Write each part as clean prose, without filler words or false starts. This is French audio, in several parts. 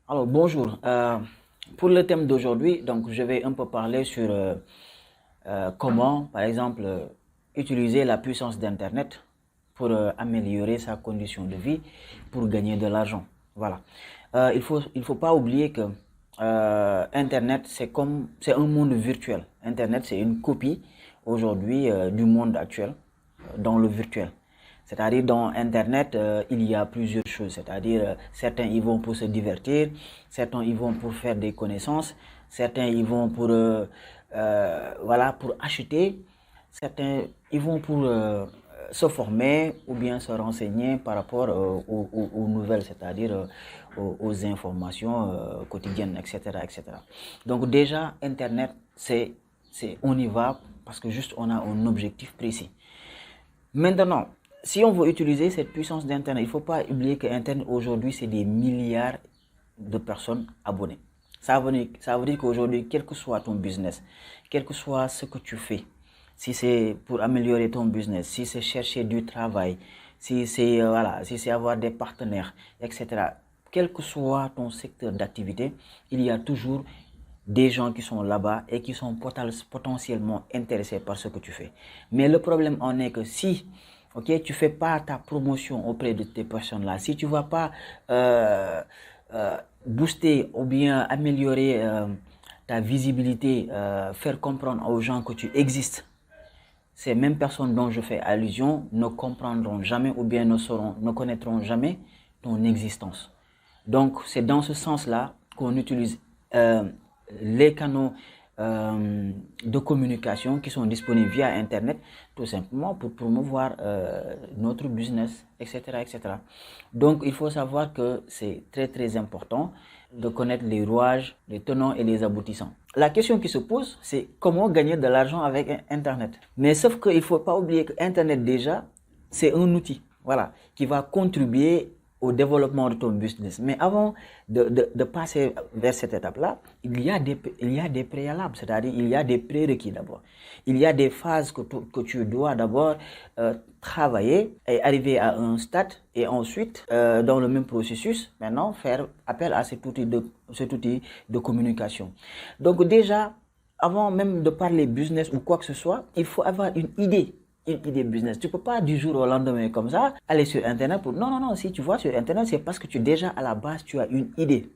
Alors bonjour. Pour le thème d'aujourd'hui, donc je vais un peu parler sur comment, par exemple, utiliser la puissance d'Internet pour améliorer sa condition de vie, pour gagner de l'argent. Voilà. Il faut pas oublier que Internet c'est un monde virtuel. Internet c'est une copie aujourd'hui du monde actuel dans le virtuel. C'est-à-dire dans Internet, il y a plusieurs choses. C'est-à-dire certains y vont pour se divertir, certains y vont pour faire des connaissances, certains y vont pour voilà pour acheter, certains y vont pour se former ou bien se renseigner par rapport aux nouvelles, c'est-à-dire aux informations quotidiennes, etc., etc. Donc déjà Internet, on y va parce que juste on a un objectif précis. Maintenant, si on veut utiliser cette puissance d'Internet, il ne faut pas oublier que Internet aujourd'hui, c'est des milliards de personnes abonnées. Ça veut dire qu'aujourd'hui, quel que soit ton business, quel que soit ce que tu fais, si c'est pour améliorer ton business, si c'est chercher du travail, si c'est voilà, si c'est avoir des partenaires, etc. Quel que soit ton secteur d'activité, il y a toujours des gens qui sont là-bas et qui sont potentiellement intéressés par ce que tu fais. Mais le problème en est que si tu fais pas ta promotion auprès de ces personnes-là, si tu vas pas booster ou bien améliorer ta visibilité, faire comprendre aux gens que tu existes, ces mêmes personnes dont je fais allusion ne comprendront jamais ou bien ne connaîtront jamais ton existence. Donc, c'est dans ce sens-là qu'on utilise les canaux de communication qui sont disponibles via Internet, tout simplement pour promouvoir notre business, etc., etc. Donc, il faut savoir que c'est très, très important de connaître les rouages, les tenants et les aboutissants. La question qui se pose, c'est comment gagner de l'argent avec Internet. Mais sauf qu'il ne faut pas oublier que Internet, déjà, c'est un outil, voilà, qui va contribuer au développement de ton business. Mais avant de passer vers cette étape-là, il y a des préalables, c'est-à-dire il y a des prérequis d'abord. Il y a des phases que tu dois d'abord travailler et arriver à un stade et ensuite, dans le même processus, maintenant faire appel à cet outil de communication. Donc déjà, avant même de parler business ou quoi que ce soit, il faut avoir une idée business. Tu peux pas du jour au lendemain comme ça aller sur Internet pour... Non, non, non. Si tu vois sur Internet, c'est parce que déjà à la base, tu as une idée.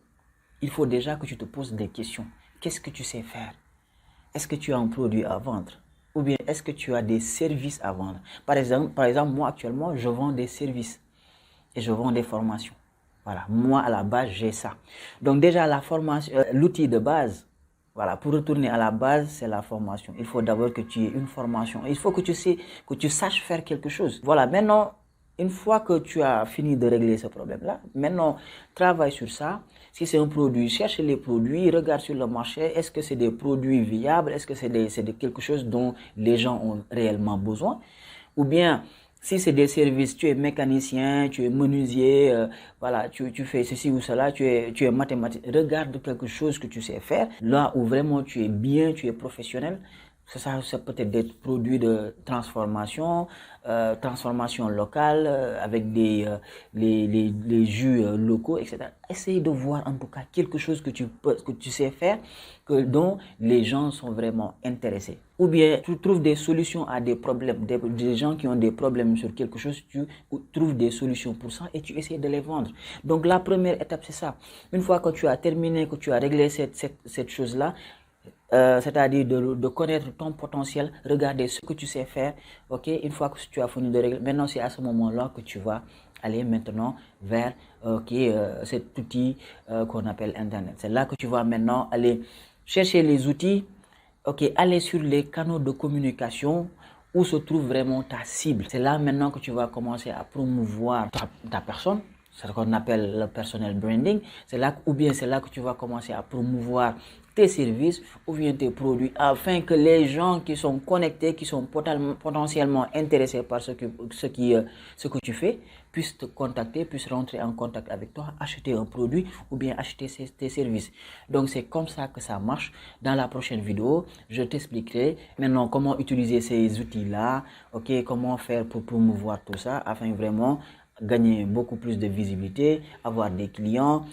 Il faut déjà que tu te poses des questions. Qu'est-ce que tu sais faire? Est-ce que tu as un produit à vendre? Ou bien est-ce que tu as des services à vendre? Par exemple, moi actuellement, je vends des services et je vends des formations. Voilà, moi à la base, j'ai ça. Donc déjà, la formation, l'outil de base, voilà, pour retourner à la base, c'est la formation. Il faut d'abord que tu aies une formation. Il faut que tu saches faire quelque chose. Voilà, maintenant, une fois que tu as fini de régler ce problème-là, maintenant, travaille sur ça. Si c'est un produit, cherche les produits, regarde sur le marché. Est-ce que c'est des produits viables? Est-ce que c'est quelque chose dont les gens ont réellement besoin? Ou bien, si c'est des services, tu es mécanicien, tu es menuisier, voilà, tu fais ceci ou cela, tu es mathématicien, regarde quelque chose que tu sais faire, là où vraiment tu es bien, tu es professionnel. Ça peut être des produits de transformation, transformation locale, avec les jus locaux, etc. Essaye de voir en tout cas quelque chose que tu sais faire, dont les gens sont vraiment intéressés. Ou bien tu trouves des solutions à des problèmes, des gens qui ont des problèmes sur quelque chose, tu trouves des solutions pour ça et tu essaies de les vendre. Donc la première étape, c'est ça. Une fois que tu as terminé, que tu as réglé cette chose-là, c'est-à-dire de connaître ton potentiel, regarder ce que tu sais faire, ok, une fois que tu as fini de régler, maintenant c'est à ce moment-là que tu vas aller maintenant vers cet outil qu'on appelle Internet. C'est là que tu vas maintenant aller chercher les outils, ok, aller sur les canaux de communication où se trouve vraiment ta cible. C'est là maintenant que tu vas commencer à promouvoir ta personne. C'est ce qu'on appelle le personnel branding. C'est là que tu vas commencer à promouvoir tes services ou bien tes produits afin que les gens qui sont connectés, qui sont potentiellement intéressés par ce que tu fais, puissent te contacter, puissent rentrer en contact avec toi, acheter un produit ou bien acheter tes services. Donc c'est comme ça que ça marche. Dans la prochaine vidéo, je t'expliquerai maintenant comment utiliser ces outils-là, ok, comment faire pour promouvoir tout ça afin vraiment gagner beaucoup plus de visibilité, avoir des clients,